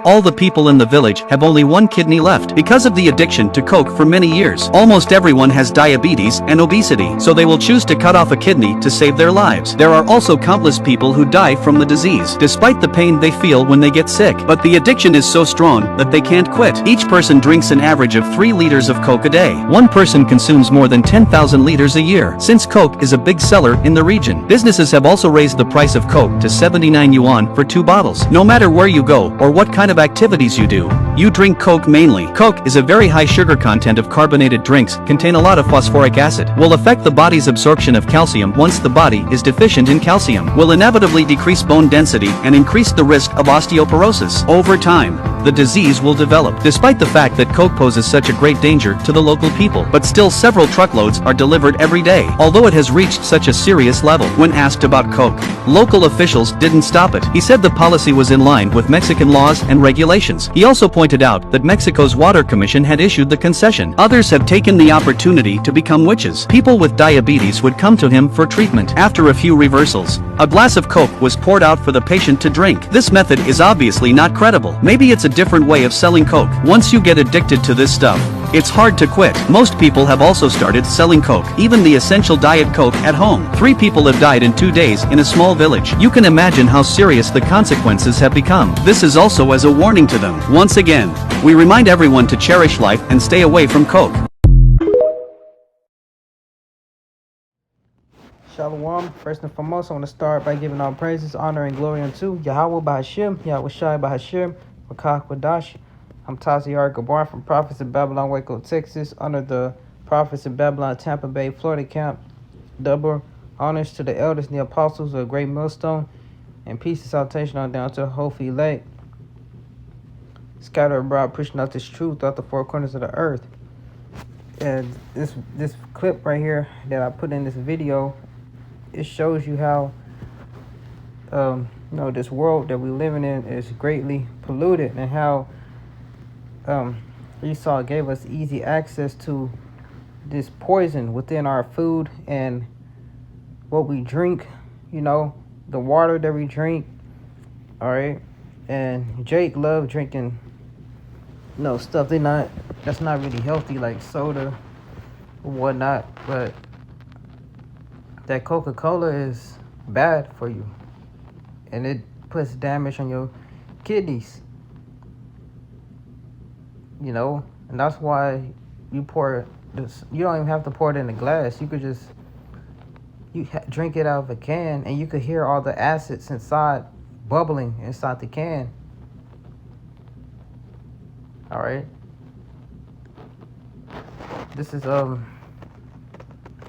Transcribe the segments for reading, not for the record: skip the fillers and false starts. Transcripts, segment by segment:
All the people in the village have only one kidney left. Because of the addiction to Coke for many years, almost everyone has diabetes and obesity, so they will choose to cut off a kidney to save their lives. There are also countless people who die from the disease, despite the pain they feel when they get sick. But the addiction is so strong that they can't quit. Each person drinks an average of 3 liters of Coke a day. One person consumes more than 10,000 liters a year. Since Coke is a big seller in the region, businesses have also raised the price of Coke to 79 yuan for 2 bottles. No matter where you go or what kind of activities you do, you drink Coke mainly. Coke is a very high sugar content of carbonated drinks, contain a lot of phosphoric acid, will affect the body's absorption of calcium once the body is deficient in calcium, will inevitably decrease bone density and increase the risk of osteoporosis. Over time, the disease will develop. Despite the fact that Coke poses such a great danger to the local people, but still several truckloads are delivered every day. Although it has reached such a serious level, when asked about Coke, local officials didn't stop it. He said the policy was in line with Mexican laws and regulations. He also pointed out that Mexico's Water Commission had issued the concession. Others have taken the opportunity to become witches. People with diabetes would come to him for treatment. After a few reversals, a glass of Coke was poured out for the patient to drink. This method is obviously not credible. Maybe it's a different way of selling Coke. Once you get addicted to this stuff, it's hard to quit. Most people have also started selling Coke, even the essential Diet Coke, at home. 3 people have died in 2 days in a small village. You can imagine how serious the consequences have become. This is also as a warning to them. Once again, we remind everyone to cherish life and stay away from Coke. Shalom. First and foremost, I want to start by giving all praises, honor, and glory unto Yahweh Bahashim, Yahweh Shai Bahashim, Wakah Kwadash. I'm Taziar Gabar from Prophets of Babylon, Waco, Texas, under the Prophets of Babylon, Tampa Bay, Florida camp. Double honors to the elders and the apostles of a great millstone, and peace and salutation on down to the whole elect, scattered abroad, pushing out this truth throughout the 4 corners of the earth. And this clip right here that I put in this video, it shows you how this world that we're living in is greatly polluted, and how Esau gave us easy access to this poison within our food and what we drink, the water that we drink. All right. And Jake loved drinking stuff that's not really healthy, like soda or whatnot, but that Coca-Cola is bad for you, and it puts damage on your kidneys, and that's why you pour this. You don't even have to pour it in a glass. You could just drink it out of a can, and you could hear all the acids inside bubbling inside the can. All right. This is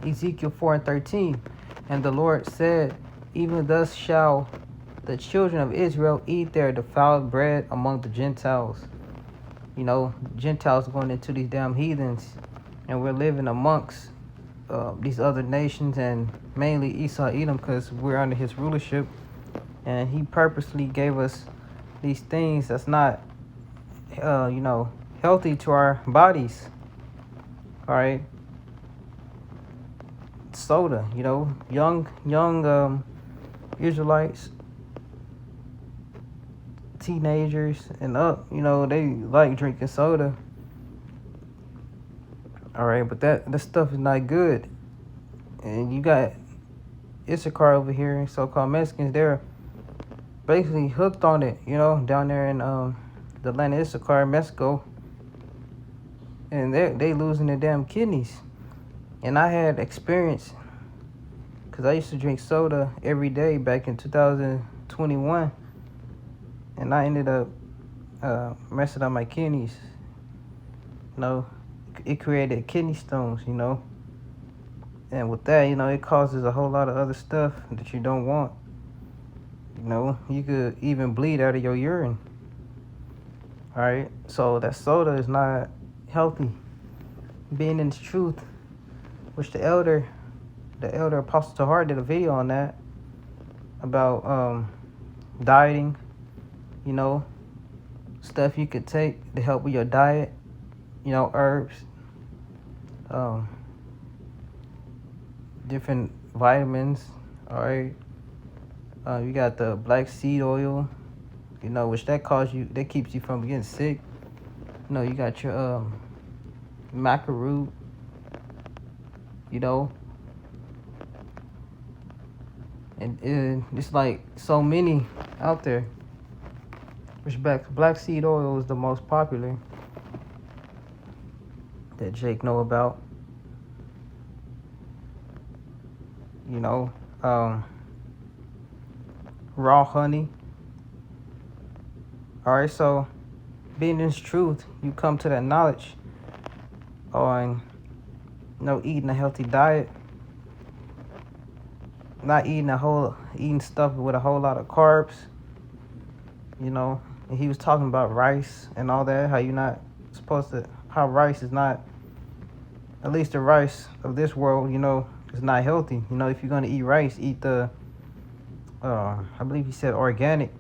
Ezekiel 4:13, and the Lord said, "Even thus shall the children of Israel eat their defiled bread among the Gentiles." Gentiles going into these damn heathens, and we're living amongst these other nations, and mainly Esau Edom, because we're under his rulership, and he purposely gave us these things that's not healthy to our bodies. All right. Soda, young Israelites, teenagers and up, they like drinking soda. All right, but that stuff is not good. And you got Issachar over here, so-called Mexicans, they're basically hooked on it, down there in the land of Issachar, Mexico, and they losing their damn kidneys. And I had experience, because I used to drink soda every day back in 2021, and I ended up messing up my kidneys. It created kidney stones, and with that, it causes a whole lot of other stuff that you don't want. You could even bleed out of your urine. All right, so that soda is not healthy. Being in the truth, which the elder Apostle Tahar did a video on that, about dieting, stuff you could take to help with your diet, herbs, different vitamins. All right, you got the black seed oil, you know, which that keeps you from getting sick. You know, you got your macaroon, you know, and it's like so many out there. Which black seed oil is the most popular that Jake know about. You know, raw honey. All right, so being in this truth, you come to that knowledge on, you know, eating a healthy diet, not eating stuff with a whole lot of carbs. You know, and he was talking about rice and all that. How rice is not, at least the rice of this world, you know, is not healthy. You know, if you're gonna eat rice, eat the, I believe he said organic.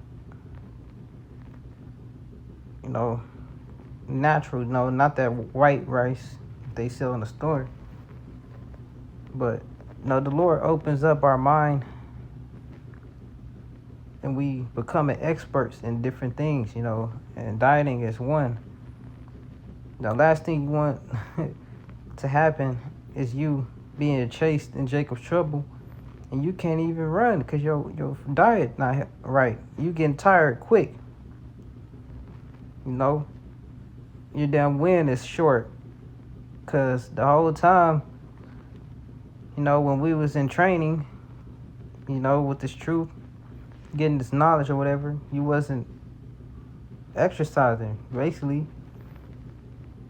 You know, natural. No, not that white rice they sell in the store. But you know, the Lord opens up our mind, and we become experts in different things. You know, and dieting is one. The last thing you want to happen is you being chased in Jacob's trouble, and you can't even run because your diet not right. You getting tired quick. You know, your damn wind is short, because the whole time, you know, when we was in training, you know, with this truth, getting this knowledge or whatever, you wasn't exercising, basically.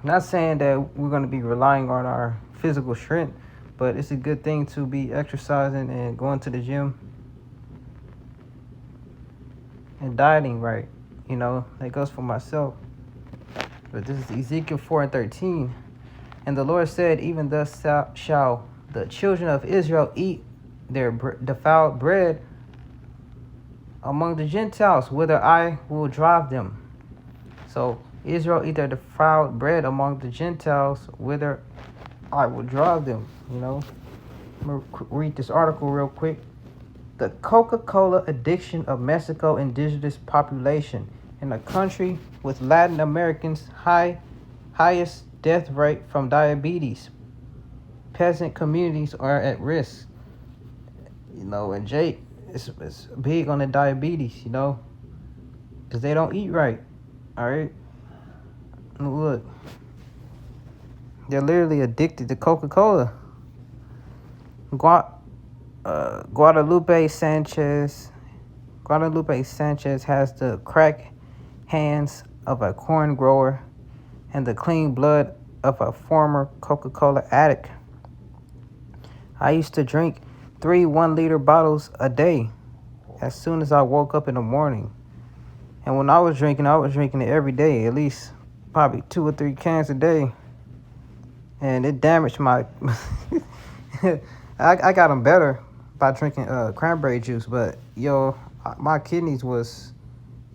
Not saying that we're going to be relying on our physical strength, but it's a good thing to be exercising and going to the gym and dieting right. You know, that goes for myself. But this is Ezekiel 4:13. And the Lord said, even thus shall the children of Israel eat their defiled bread among the Gentiles, whither I will drive them. So Israel eat their defiled bread among the Gentiles, whither I will drive them. You know, I'm going to read this article real quick. The Coca-Cola addiction of Mexico indigenous population in a country with Latin Americans' highest death rate from diabetes. Peasant communities are at risk. You know, and Jake is big on the diabetes, you know, because they don't eat right. All right. Look, they're literally addicted to Coca-Cola. Guadalupe Sanchez has the crack hands of a corn grower and the clean blood of a former Coca-Cola addict. I used to drink 3 1-liter bottles a day as soon as I woke up in the morning. And when I was drinking it every day, at least probably 2 or 3 cans a day. And it damaged my... I got them better by drinking cranberry juice, but my kidneys was...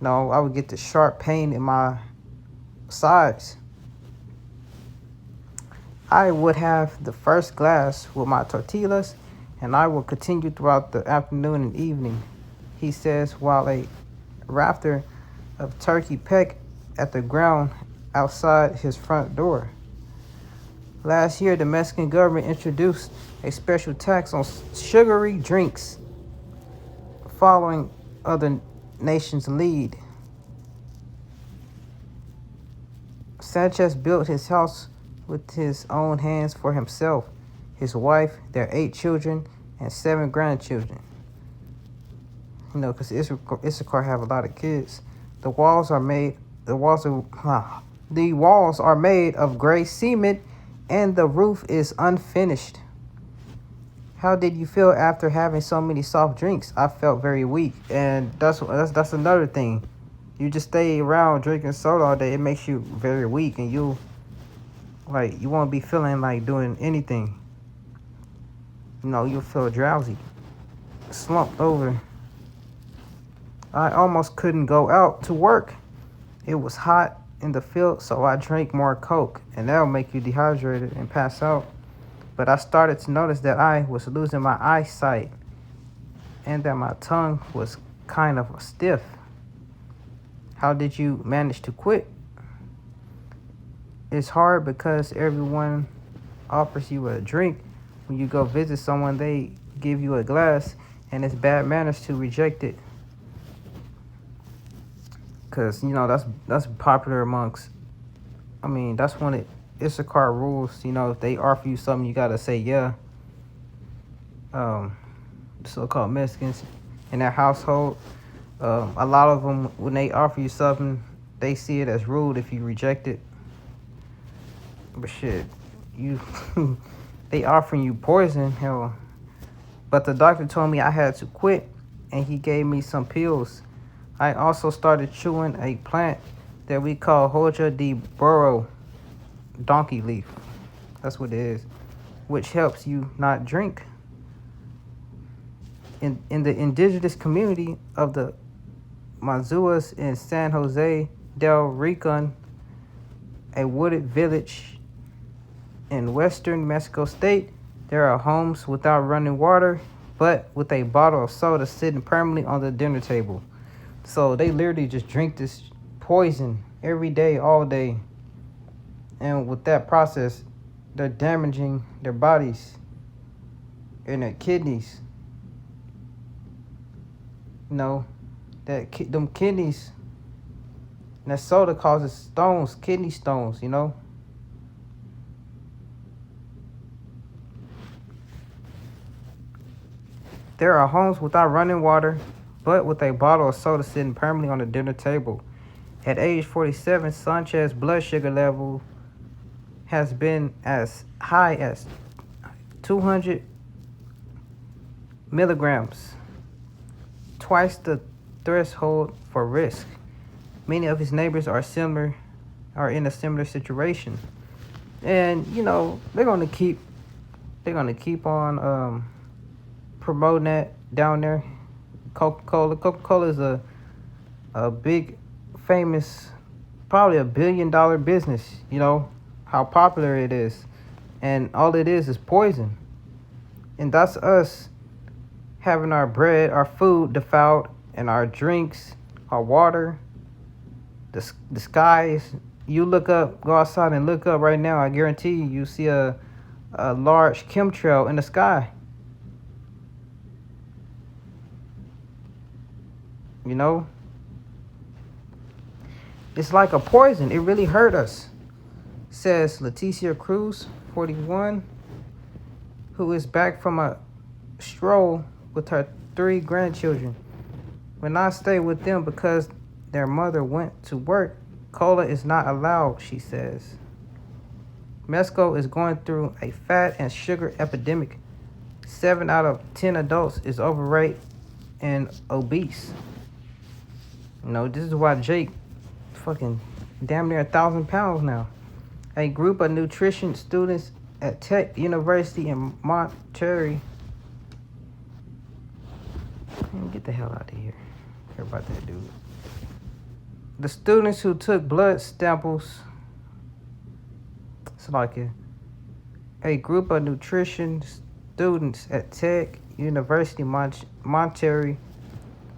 No, I would get the sharp pain in my sides. I would have the first glass with my tortillas, and I will continue throughout the afternoon and evening, he says, while a rafter of turkey peck at the ground outside his front door. Last year, the Mexican government introduced a special tax on sugary drinks, following other nations' lead. Sanchez built his house with his own hands for himself, his wife, their 8 children, and 7 grandchildren. You know, because Issachar have a lot of kids. The walls are made of gray cement, and the roof is unfinished. How did you feel after having so many soft drinks? I felt very weak, and that's another thing. You just stay around drinking soda all day, it makes you very weak, and you won't be feeling like doing anything. You know, you'll feel drowsy, slumped over. I almost couldn't go out to work. It was hot in the field, so I drank more Coke, and that'll make you dehydrated and pass out. But I started to notice that I was losing my eyesight and that my tongue was kind of stiff. How did you manage to quit? It's hard because everyone offers you a drink. When you go visit someone, they give you a glass, and it's bad manners to reject it. Cause that's popular amongst. I mean, that's one of Issachar rules. If they offer you something, you gotta say yeah. So-called Mexicans in their household, a lot of them, when they offer you something, they see it as rude if you reject it. But shit, you they offering you poison, hell. But the doctor told me I had to quit, and he gave me some pills. I also started chewing a plant that we call Hoja de Burro, donkey leaf. That's what it is, which helps you not drink. In the indigenous community of the Mazuas in San Jose del Rincon, a wooded village in western Mexico State, there are homes without running water, but with a bottle of soda sitting permanently on the dinner table. So they literally just drink this poison every day, all day. And with that process, they're damaging their bodies and their kidneys. Them kidneys, that soda causes stones, kidney stones, There are homes without running water, but with a bottle of soda sitting permanently on the dinner table. At age 47, Sanchez's blood sugar level has been as high as 200 milligrams, twice the threshold for risk. Many of his neighbors are in a similar situation, and they're gonna keep on promoting that down there. Coca-Cola is a big, famous, probably $1 billion business. How popular it is, and all it is poison. And that's us having our bread, our food defiled, and our drinks, our water, the skies. You go outside and look up right now. I guarantee you see a large chemtrail in the sky. It's like a poison. It really hurt us, says Leticia Cruz, 41, who is back from a stroll with her 3 grandchildren. When I stay with them because their mother went to work, cola is not allowed, she says. Mexico is going through a fat and sugar epidemic. 7 out of 10 adults is overweight and obese. This is why Jake fucking damn near 1,000 pounds now. A group of nutrition students at Tech University in Monterrey. Get the hell out of here. Care about that dude. The students who took blood samples. It's like a group of nutrition students at Tech University Monterrey,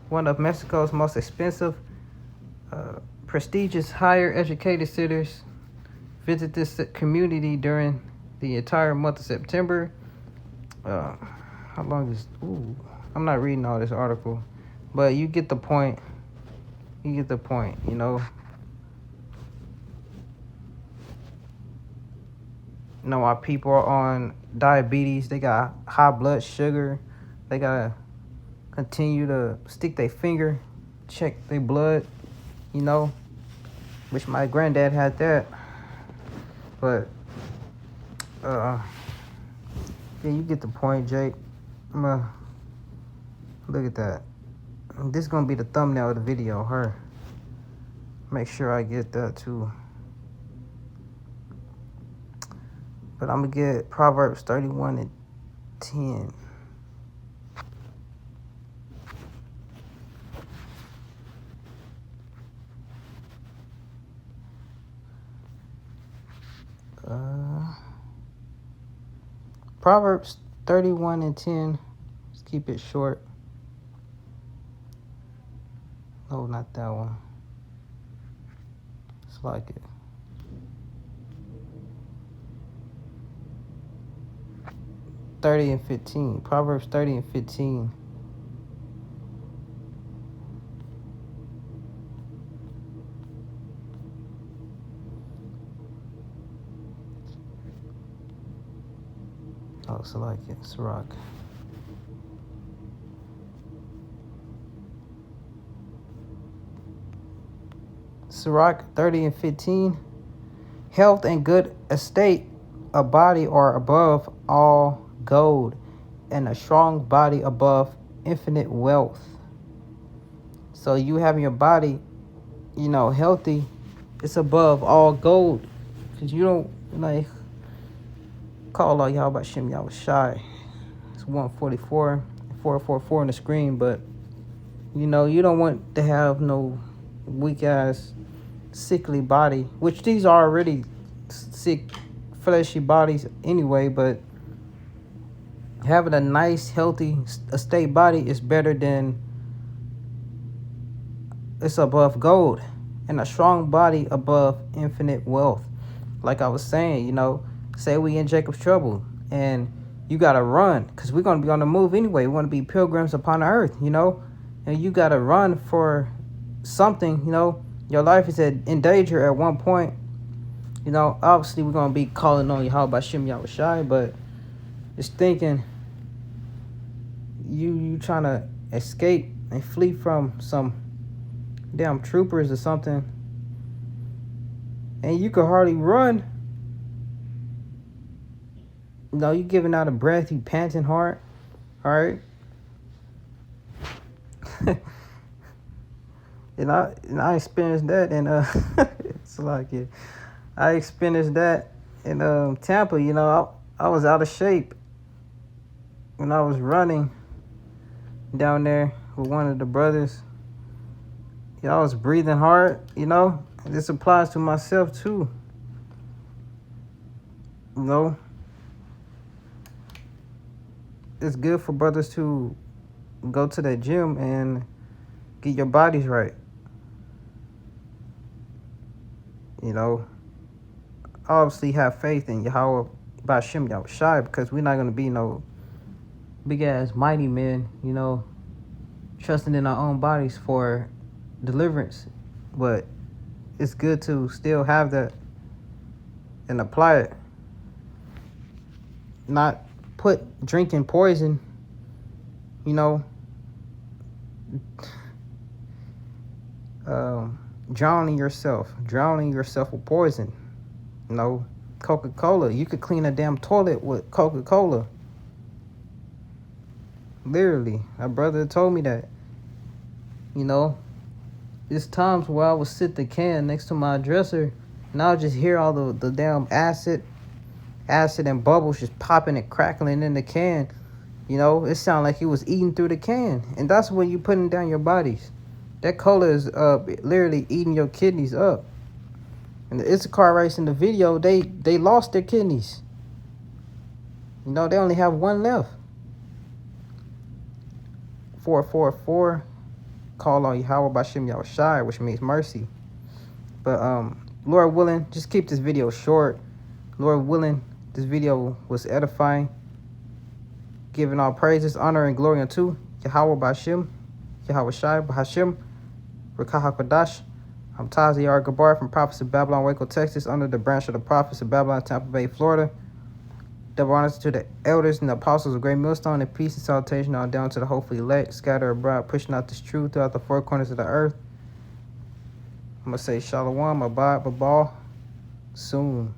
one of Mexico's most expensive, prestigious higher educated centers, visit this community during the entire month of September. How long is... I'm not reading all this article, but you get the point. Our people are on diabetes. They got high blood sugar. They gotta continue to stick their finger, check their blood, which my granddad had that. But yeah, you get the point, Jake. Look at that. This is gonna be the thumbnail of the video, her. Make sure I get that too. But I'm gonna get Proverbs 31 and 10. Proverbs 31 and 10. Let's keep it short. No, not that one. like it. Proverbs 30 and 15. Oh, so like it. Sirach. Sirach 30 and 15. Health and good estate, a body are above all gold, and a strong body above infinite wealth. So you having your body, healthy, it's above all gold. Because you don't, like, call all y'all about Shem, y'all was shy. It's 144, 444 on the screen, but, you don't want to have no weak-ass, sickly body, which these are already sick, fleshy bodies anyway, but having a nice, healthy, estate body is better than, it's above gold, and a strong body above infinite wealth. Like I was saying, say we in Jacob's trouble, and you got to run, because we're going to be on the move anyway. We want to be pilgrims upon the earth, and you got to run for something, Your life is in danger at one point. Obviously we're going to be calling on Yahweh Shem Yahushai, but just thinking you trying to escape and flee from some damn troopers or something, and you could hardly run. You giving out a breath, you panting hard, all right? And I experienced that, and it's like it. I experienced that in Tampa. I was out of shape when I was running down there with one of the brothers. I was breathing hard. This applies to myself too. It's good for brothers to go to the gym and get your bodies right. Obviously have faith in Yahweh Ba'Shem Yahushai, because we're not going to be no big-ass mighty men, trusting in our own bodies for deliverance. But it's good to still have that and apply it. Not put drinking poison, drowning yourself with poison. Coca-Cola. You could clean a damn toilet with Coca-Cola. Literally. My brother told me that. There's times where I would sit the can next to my dresser, and I'll just hear all the damn acid and bubbles just popping and crackling in the can. It sounded like it was eating through the can. And that's when you putting down your bodies. That cola is literally eating your kidneys up. And the Issachar race in the video, they lost their kidneys. They only have one left. 444, call on Yahweh Ba'Shem Yahushai, which means mercy. But Lord willing, just keep this video short. Lord willing, this video was edifying. Giving all praises, honor, and glory unto Yahweh Ba'Shem, Yahweh Shai Ba'Shem, Rekah HaKadosh. I'm Tazi Gabar from Prophets of Babylon, Waco, Texas, under the branch of the Prophets of Babylon, Tampa Bay, Florida. Double honors to the elders and the apostles of Great Millstone, and peace and salutation on down to the hopefully elect, scattered abroad, pushing out this truth throughout the four corners of the earth. I'm going to say Shalom, Abad, Babal, soon.